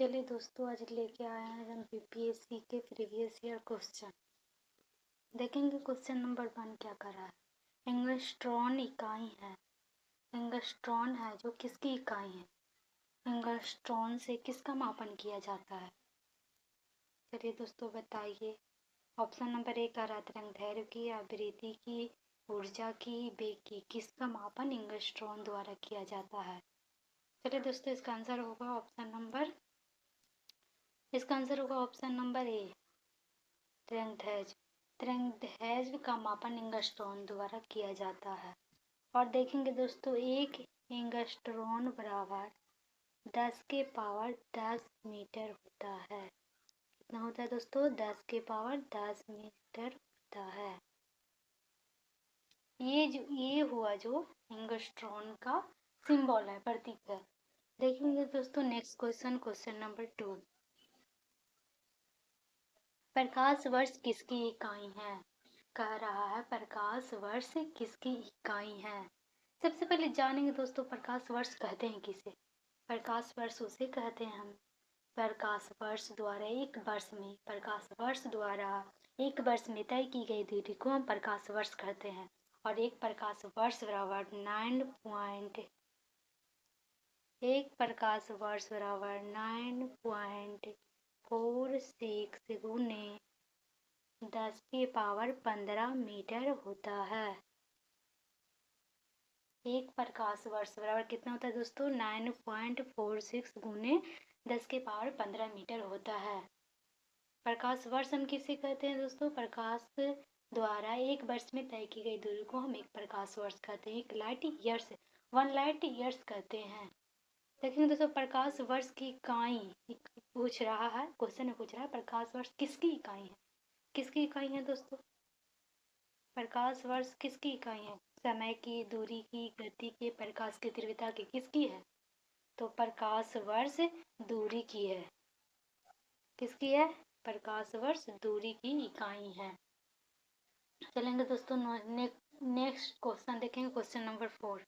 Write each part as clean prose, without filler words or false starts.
चलिए दोस्तों, आज लेके आए हैं हम बीपीएससी के प्रीवियस ईयर क्वेश्चन। देखेंगे क्वेश्चन नंबर 1 क्या कर रहा है। एंगस्ट्रॉन इकाई है। एंगस्ट्रॉन है जो किसकी इकाई है। एंगस्ट्रॉन से किसका मापन किया जाता है। चलिए दोस्तों बताइए। ऑप्शन नंबर 1 आ रहा है तरंगदैर्घ्य की, आवृत्ति की, ऊर्जा की, वेग की। किसका मापन एंगस्ट्रॉन द्वारा किया जाता है। चलिए दोस्तों, इसका आंसर होगा ऑप्शन नंबर ए, तरंगदैर्घ्य। तरंगदैर्घ्य का मापन एंगस्ट्रॉन द्वारा किया जाता है। और देखेंगे दोस्तों, एक एंगस्ट्रॉन बराबर 10 मीटर होता है। कितना होता है दोस्तों, 10 मीटर होता है। ये हुआ जो एंगस्ट्रॉन का सिंबल है, प्रतीक है। देखेंगे दोस्तों नेक्स्ट क्वेश्चन नंबर 2। प्रकाश वर्ष किसकी इकाई है। कह रहा है प्रकाश वर्ष किसकी इकाई है। सबसे पहले जानेंगे दोस्तों प्रकाश वर्ष कहते हैं किसे। प्रकाश वर्ष उसे कहते हैं हम प्रकाश वर्ष द्वारा एक वर्ष में तय की गई दूरी को हम प्रकाश वर्ष कहते हैं। और एक प्रकाश वर्ष बराबर 9.46 गुने 10 की पावर 15 मीटर होता है। एक प्रकाश वर्ष बराबर कितना होता है दोस्तों, 9.46 गुने 10 की पावर 15 मीटर होता है। प्रकाश वर्ष हम किसे कहते हैं दोस्तों, प्रकाश द्वारा एक वर्ष में तय की गई दूरी को हम एक प्रकाश वर्ष कहते हैं। एक लाइट ईयर्स 1 लाइट ईयर्स कहते हैं। लेकिन दोस्तों प्रकाश वर्ष की इकाई पूछ रहा है, क्वेश्चन में पूछ रहा है प्रकाश वर्ष किसकी इकाई है। किसकी इकाई है दोस्तों, प्रकाश वर्ष किसकी इकाई है। समय की, दूरी की, गति के, प्रकाश की तीव्रता की, किसकी है। तो प्रकाश वर्ष दूरी की है। किसकी है, प्रकाश वर्ष दूरी की इकाई है। चलेंगे दोस्तों नेक्स्ट क्वेश्चन देखेंगे, क्वेश्चन नंबर 3।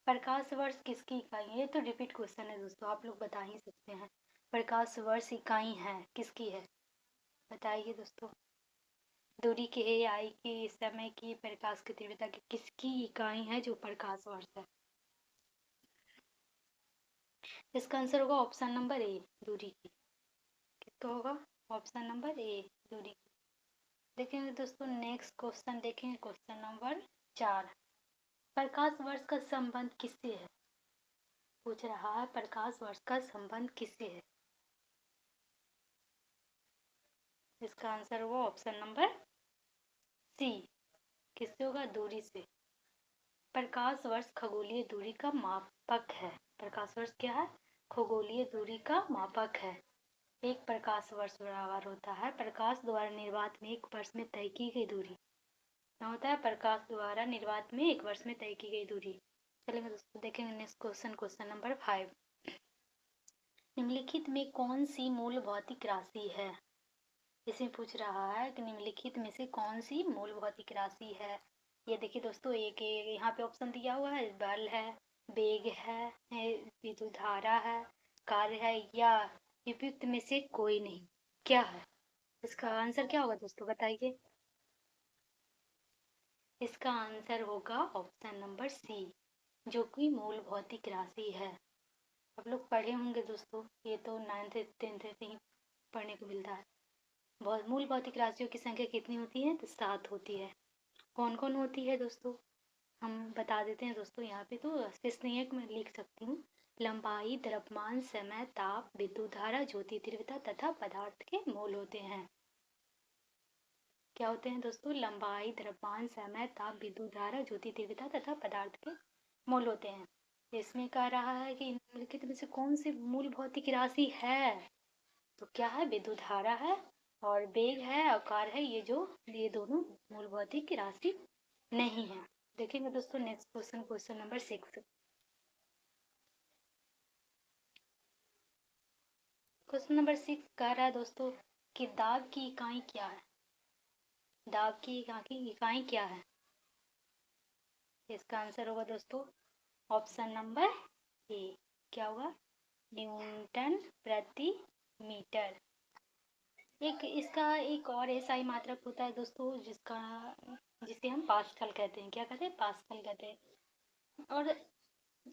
प्रकाश वर्ष किसकी इकाई है। ये तो रिपीट क्वेश्चन है दोस्तों, आप लोग बता ही सकते हैं। प्रकाश वर्ष इकाई है किसकी है, बताइए दोस्तों। दूरी की है, आई की, समय की, प्रकाश की तीव्रता की, किसकी इकाई है जो प्रकाश वर्ष है। इसका आंसर होगा ऑप्शन नंबर ए, दूरी की। किसका होगा, ऑप्शन नंबर ए, दूरी की। देखेंगे दोस्तों नेक्स्ट क्वेश्चन देखेंगे, क्वेश्चन नंबर 4। प्रकाश वर्ष का संबंध किससे है। पूछ रहा है प्रकाश वर्ष का संबंध किससे है। इसका आंसर होगा ऑप्शन नंबर सी, किससे होगा, दूरी से। प्रकाश वर्ष खगोलीय दूरी का मापक है। प्रकाश वर्ष क्या है, खगोलीय दूरी का मापक है। एक प्रकाश वर्ष बराबर होता है प्रकाश द्वारा निर्वात में एक वर्ष में तय की गई दूरी। क्या होता है, प्रकाश द्वारा निर्वात में एक वर्ष में तय की गई दूरी। चलिए दोस्तों देखेंगे नेक्स्ट क्वेश्चन नंबर 5। निम्नलिखित में कौन सी मूल भौतिक राशि है। इसमें पूछ रहा है कि निम्नलिखित में से कौन सी मूल भौतिक राशि है। ये देखिए दोस्तों, एक यहाँ पे ऑप्शन दिया हुआ है, बल है, वेग है, विद्युत धारा है, कार्य है, या उपयुक्त में से कोई नहीं। क्या है, इसका आंसर क्या होगा दोस्तों, बताइए। इसका आंसर होगा ऑप्शन नंबर सी, जो कि मूल भौतिक राशि है। आप लोग पढ़े होंगे दोस्तों, ये तो 9th 10th से ही पढ़ने को मिलता है। मूल भौतिक राशियों की संख्या कितनी होती है, तो 7 होती है। कौन कौन होती है दोस्तों, हम बता देते हैं दोस्तों। यहाँ पे तो स्पेसिफिक में लिख सकती हूँ। लंबाई, द्रव्यमान, समय, ताप, विद्युत धारा, ज्योति तीव्रता तथा पदार्थ के मोल होते हैं। क्या होते हैं दोस्तों, लंबाई, द्रव्यमान, समय, ताप, विद्युत धारा, ज्योति तीव्रता तथा पदार्थ के मोल होते हैं। इसमें कह रहा है कि निम्नलिखित में से कौन सी मूल भौतिक राशि है। तो क्या है, विद्युत धारा है और वेग है, आकार है। ये दोनों मूल भौतिक राशि नहीं है। देखेंगे दोस्तों next question number 6। Question number 6 कह रहा है दोस्तों कि दाब की इकाई क्या है। दाब की इकाई क्या है। इसका आंसर होगा दोस्तों ऑप्शन नंबर ए, क्या होगा? न्यूटन प्रति मीटर। एक इसका एक और ऐसा ही मात्रक होता है दोस्तों, जिसे हम पास्कल कहते हैं। क्या कहते हैं? पास्कल कहते हैं।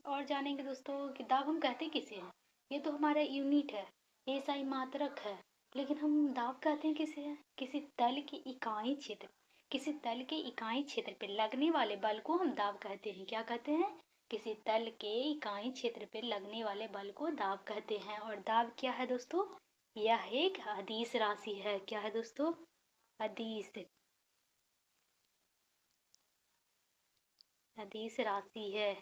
और जानेंगे दोस्तों कि दाब हम कहते किसे हैं? ये तो हमारा यूनिट है, एसआई मात्रक है, लेकिन हम दाब कहते हैं किसे हैं? किसी तल की इकाई क्षेत्र, किसी तल के इकाई क्षेत्र पर लगने वाले बल को हम दाब कहते हैं। क्या कहते हैं? किसी तल के इकाई क्षेत्र पर लगने वाले बल को दाब कहते हैं। और दाब क्या है दोस्तों? यह एक अदिश राशि है। क्या है दोस्तों? अदिश अदिश राशि है।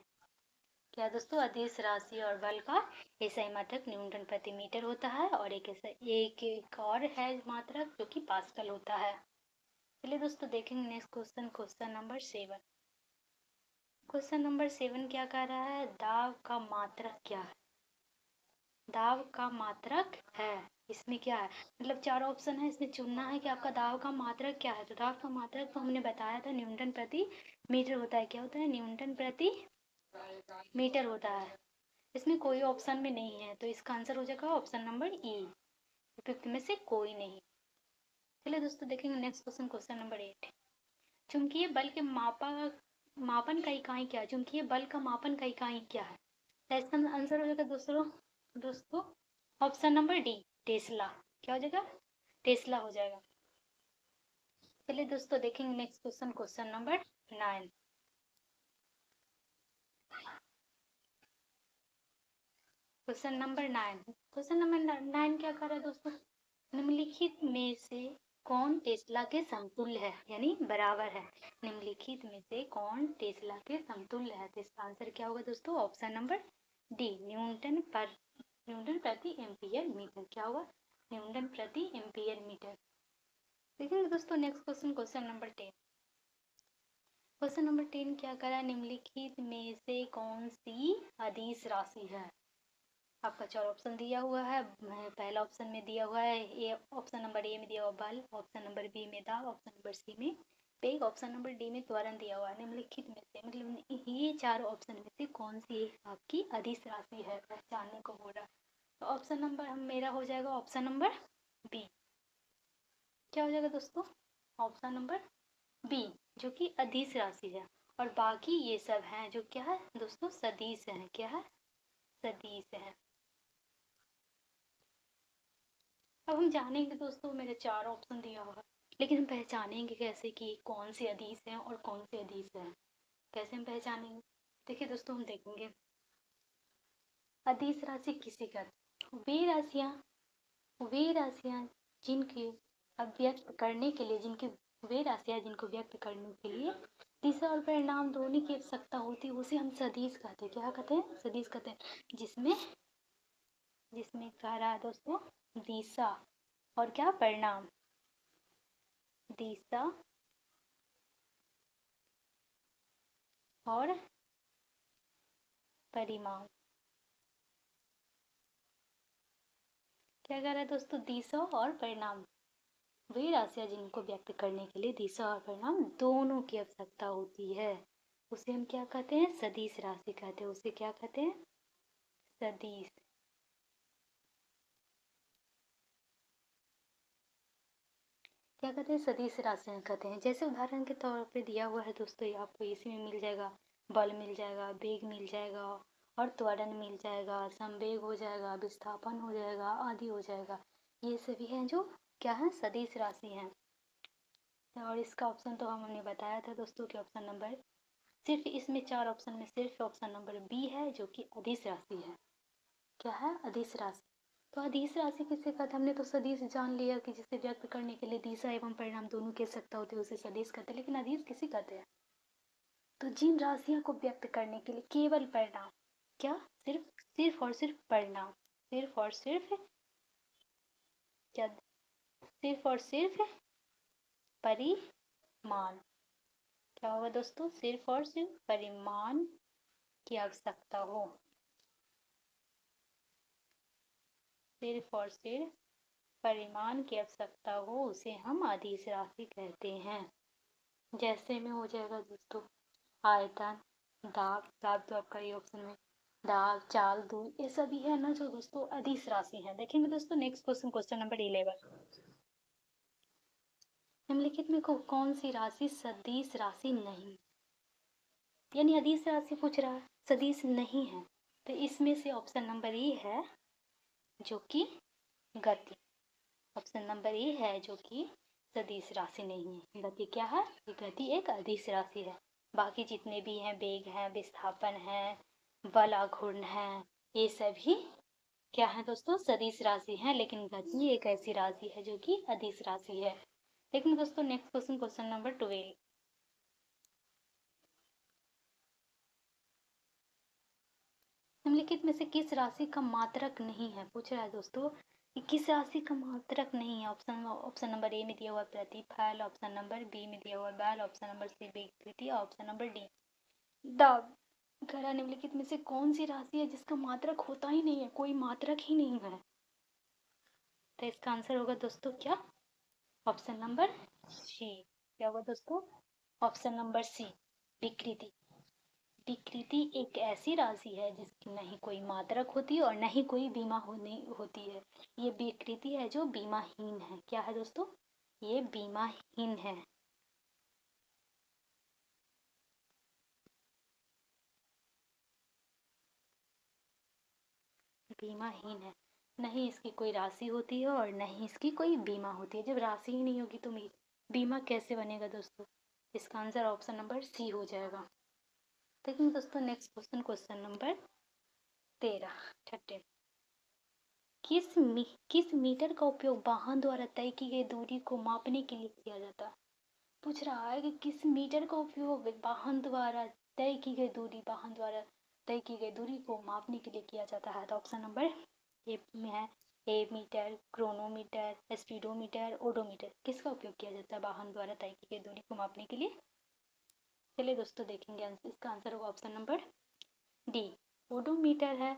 क्या दोस्तों? अदिश राशि और बल का एसआई मात्रक न्यूटन प्रति मीटर होता है, और एक और है मात्रक जो कि पास्कल होता है। चलिए दोस्तों देखेंगे next question, question number 7। Question number 7 क्या कह रहा है? दाब का मात्रक क्या है? दाब का मात्रक है। इसमें क्या है? मतलब 4 ऑप्शन है, इसमें चुनना है कि आपका दाब का मात्रक क्या है। तो दाब का मात्रक तो हमने बताया था न्यूटन प्रति मीटर होता है। क्या होता है? न्यूटन प्रति मीटर होता है। इसमें कोई ऑप्शन में नहीं है, तो इसका आंसर हो जाएगा ऑप्शन नंबर ई, उपयुक्त में से कोई नहीं। चलिए दोस्तों देखेंगे नेक्स्ट क्वेश्चन, क्वेश्चन नंबर 8। चुंबकीय बल के मापन का इकाई क्या है? चुंबकीय बल का मापन का इकाई क्या है? तो इसका आंसर हो जाएगा दोस्तों ऑप्शन नंबर डी, टेस्ला। क्या हो जाएगा? टेस्ला हो जाएगा। चलिए दोस्तों देखेंगे next question, question number 9। Question number 9। Question number 9 क्या कर रहा है दोस्तों? निम्नलिखित में से कौन टेस्ला के समतुल्य है, यानी बराबर है। निम्नलिखित में से कौन टेस्ला के समतुल्य है? तो इसका आंसर क्या होगा दोस्तों? ऑप्शन नंबर डी, न्यूटन प्रति एम्पियर मीटर। क्या होगा? न्यूटन प्रति एम्पियर मीटर। देखेंगे दोस्तों next question, question number 10। Question number 10 क्या करा? निम्नलिखित में से कौन सी अदिश राशि है? आपका 4 ऑप्शन दिया हुआ है। पहला ऑप्शन में दिया हुआ है ए, ऑप्शन नंबर ए में दिया हुआ बल, ऑप्शन नंबर बी में दाब, ऑप्शन नंबर सी में वेग, ऑप्शन नंबर डी में त्वरण दिया हुआ है। निम्नलिखित में से मतलब ये 4 ऑप्शन में से कौन सी आपकी अदिश राशि है, पहचानने को हो रहा है। तो ऑप्शन नंबर मेरा हो जाएगा ऑप्शन नंबर बी। क्या हो जाएगा दोस्तों? ऑप्शन नंबर बी, जो कि अदिश राशि है। और बाकी ये सब हैं जो क्या है दोस्तों? सदिश है। क्या है? सदिश है। अब हम जानेंगे दोस्तों, मेरे 4 ऑप्शन दिया हुआ है, लेकिन हम पहचानेंगे कैसे कि कौन से अदिश हैं और कौन से अदिश हैं? कैसे हम पहचानेंगे? देखिए दोस्तों, हम देखेंगे अदिश राशि किसे कहते हैं? वे राशियाँ जिनके अव्यक्त करने के लिए वे राशियाँ जिनको व्यक्त करने के लिए दिशा और परिणाम दोनों की आवश्यकता होती है, उसे हम सदिश कहते हैं। क्या कहते हैं? सदिश कहते हैं। जिसमें कह रहा है दोस्तों दिशा और क्या परिणाम, दिशा और परिमाण। क्या कह रहा है दोस्तों? दिशा और परिणाम, वे राशियाँ जिनको व्यक्त करने के लिए दिशा और परिणाम दोनों की आवश्यकता होती है, उसे हम क्या कहते हैं? सदिश राशि कहते हैं। उसे क्या कहते हैं? सदिश। क्या कहते हैं? सदिश राशियाँ कहते हैं। जैसे उदाहरण के तौर पे दिया हुआ है दोस्तों, ये आपको इसी में मिल जाएगा, बल मिल जाएगा, वेग मिल जाएगा, और त्वरण मिल जाएगा, संवेग हो जाएगा, विस्थापन हो जाएगा, आदि हो जाएगा। ये सभी हैं जो क्या है? सदिश राशि हैं। और इसका ऑप्शन तो हमने बताया था दोस्तों कि ऑप्शन नंबर, सिर्फ इसमें 4 ऑप्शन में सिर्फ ऑप्शन नंबर बी है जो कि अदिश राशि है। क्या है? अदिश राशि। तो अदिश राशि किसे कहते हैं? हमने तो सदिश जान लिया कि जिसे व्यक्त करने के लिए दिशा एवं परिणाम दोनों की आवश्यकता होती है, उसे सदिश कहते हैं। लेकिन अदिश किसे कहते हैं? तो जिन राशियों को व्यक्त करने के लिए केवल परिणाम, क्या सिर्फ और सिर्फ परिणाम, सिर्फ और सिर्फ क्या, सिर्फ और सिर्फ परिमाण। क्या होगा दोस्तों? सिर्फ और सिर्फ परिमाण की आवश्यकता हो, सिर्फ और सिर्फ परिमाण की आवश्यकता हो, उसे हम अदिश राशि कहते हैं। जैसे में हो जाएगा दोस्तों आयतन, दाब तो आपका ये ऑप्शन में दाल, चाल, दूध, ये सभी है ना जो दोस्तों अदिश राशि है। देखेंगे दोस्तों नेक्स्ट क्वेश्चन, क्वेश्चन नंबर 11। निम्नलिखित में कौन सी राशि सदिश राशि नहीं, यानी अदिश राशि पूछ रहा है, सदिश नहीं है, तो इसमें से ऑप्शन नंबर ए है जो कि गति। ऑप्शन नंबर ए है जो कि सदिश राशि नहीं है। गति क्या है? गति एक अदिश राशि है। बाकी जितने भी हैं, वेग है, विस्थापन है, बल आघूर्ण है, ये सभी क्या है दोस्तों? सदिश राशि है। लेकिन गति एक ऐसी राशि है जो कि अदिश राशि है। लेकिन दोस्तों नेक्स्ट क्वेश्चन, क्वेश्चन नंबर 12। निम्नलिखित में से किस राशि का मात्रक नहीं है? पूछ रहा है दोस्तों कि किस राशि का मात्रक नहीं है। ऑप्शन नंबर ए में दिया हुआ प्रतिफल, ऑप्शन नंबर बी में दिया हुआ बल, ऑप्शन नंबर सी विकृति, ऑप्शन नंबर डी दाब। कह निम्नलिखित में से कौन सी राशि है जिसका मात्रक होता ही नहीं है, कोई मात्रक ही नहीं है? तो इसका आंसर होगा दोस्तों क्या? Option number C. क्या होगा दोस्तों? ऑप्शन नंबर सी विकृति। विकृति एक ऐसी राशि है जिसकी नहीं कोई मात्रक होती है और नहीं कोई बीमा होती है। ये विकृति है जो बीमाहीन है। क्या है दोस्तों? ये बीमाहीन है। बीमाहीन है, नहीं इसकी कोई राशि होती है और नहीं इसकी कोई बीमा होती है। जब राशि ही नहीं होगी तो बीमा कैसे बनेगा दोस्तों? इसका आंसर ऑप्शन नंबर सी हो जाएगा। देखिए दोस्तों नेक्स्ट क्वेश्चन, क्वेश्चन नंबर 13। किस मीटर का उपयोग वाहन द्वारा तय की गई दूरी को मापने के लिए किया जाता है? पूछ रहा है कि किस मीटर का उपयोग वाहन द्वारा तय की गई दूरी, वाहन द्वारा तय की गई दूरी को मापने के लिए किया जाता है। तो ऑप्शन नंबर ए में है ए मीटर, क्रोनोमीटर, स्पीडोमीटर, ओडोमीटर। किसका उपयोग किया जाता है वाहन द्वारा तय की गई दूरी को मापने के लिए? चलिए दोस्तों देखेंगे इसका आंसर होगा ऑप्शन नंबर डी ओडोमीटर है,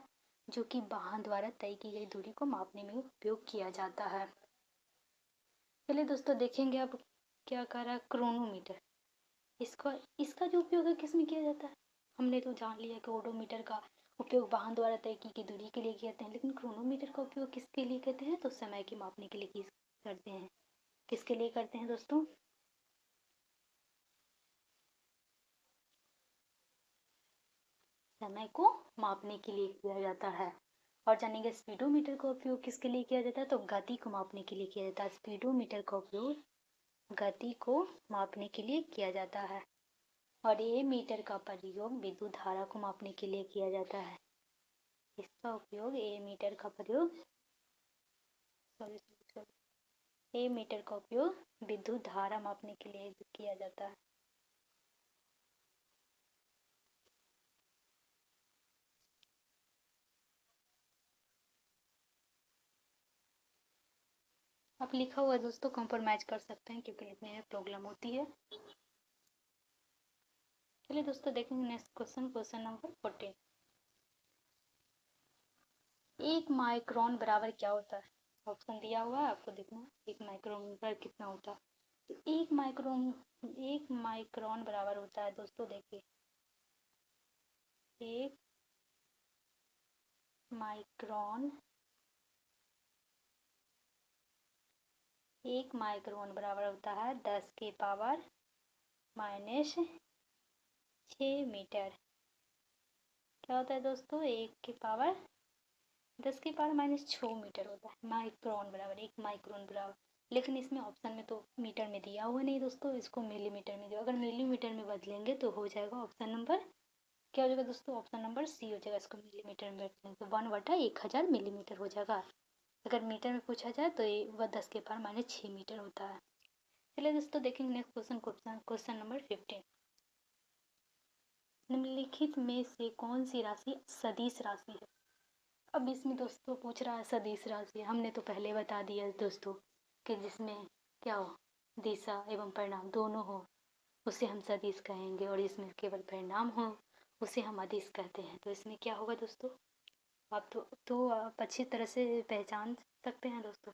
जो कि वाहन द्वारा तय की गई दूरी को मापने में उपयोग किया जाता है। चलिए दोस्तों देखेंगे अब क्या कर रहा है क्रोनोमीटर। इसका जो उपयोग है किस में किया जाता है? हमने तो जान लिया कि ओडोमीटर का उपयोग वाहन द्वारा तय की गई दूरी के लिए करते हैं, लेकिन क्रोनोमीटर का उपयोग किसके लिए करते हैं? तो समय की मापने के लिए करते हैं। किसके लिए करते हैं दोस्तों? समय को मापने के लिए किया जाता है। और जानेंगे स्पीडोमीटर का उपयोग किसके लिए किया जाता है? तो गति को मापने के लिए किया जाता है। स्पीडोमीटर का उपयोग गति को मापने के लिए किया जाता है। और ये मीटर का प्रयोग विद्युत धारा को मापने के लिए किया जाता है। इसका उपयोग ए मीटर का प्रयोग ए मीटर का उपयोग विद्युत धारा मापने के लिए किया जाता है। अब लिखा हुआ दोस्तों कंप्रोमाइज कर सकते हैं क्योंकि लिखने में प्रॉब्लम होती है। चलिए दोस्तों देखेंगे नेक्स्ट क्वेश्चन, क्वेश्चन नंबर 14। एक माइक्रोन बराबर क्या होता है? ऑप्शन दिया हुआ है आपको, देखना एक माइक्रोन बराबर कितना होता है। तो एक माइक्रोन बराबर होता है दोस्तों, देखिए एक माइक्रोन बराबर होता है 10 के पावर माइनस 6 मीटर। क्या होता है दोस्तों? 10 के पावर माइनस 6 मीटर होता है माइक्रोन बराबर, एक माइक्रोन बराबर। लेकिन इसमें ऑप्शन में तो मीटर में दिया हुआ नहीं दोस्तों, इसको मिलीमीटर में दिया। अगर मिलीमीटर में बदलेंगे तो हो जाएगा ऑप्शन नंबर क्या हो जाएगा दोस्तों? ऑप्शन नंबर सी हो जाएगा। इसको मिलीमीटर में बदलेंगे तो 1/1000 मिलीमीटर हो जाएगा। अगर मीटर में पूछा जाए तो ये वह 10 के पावर माइनस 6 मीटर होता है। चलिए दोस्तों देखेंगे नेक्स्ट क्वेश्चन, क्वेश्चन नंबर 15। निम्नलिखित में से कौन सी राशि सदिश राशि है? अब इसमें दोस्तों पूछ रहा है सदिश राशि। हमने तो पहले बता दिया दोस्तों कि जिसमें क्या हो, दिशा एवं परिणाम दोनों हो उसे हम सदिश कहेंगे, और इसमें केवल परिणाम हो उसे हम अदिश कहते हैं। तो इसमें क्या होगा दोस्तों? आप आप अच्छी तरह से पहचान सकते हैं दोस्तों।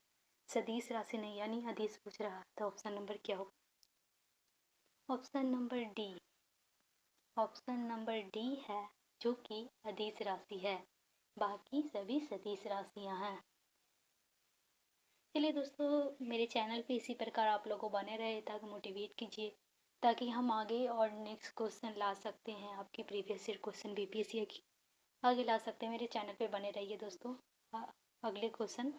सदिश राशि नहीं यानी अदिश पूछ रहा है, तो ऑप्शन नंबर क्या होगा? ऑप्शन नंबर डी है जो कि अदिश राशि है, बाकी सभी सदिश राशियां हैं। चलिए दोस्तों, मेरे चैनल पे इसी प्रकार आप लोगों को बने रहे तक मोटिवेट कीजिए, ताकि हम आगे और नेक्स्ट क्वेश्चन ला सकते हैं। आपके प्रीवियस ईयर क्वेश्चन बीपीएससी की आगे ला सकते हैं। मेरे चैनल पे बने रहिए दोस्तों। अगले क्वेश्चन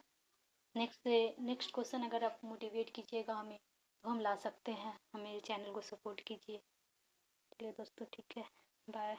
नेक्स्ट क्वेश्चन अगर आप मोटिवेट कीजिएगा हमें, तो हम ला सकते हैं। हम मेरे चैनल को सपोर्ट कीजिए। चलिए दोस्तों, ठीक है, बाय।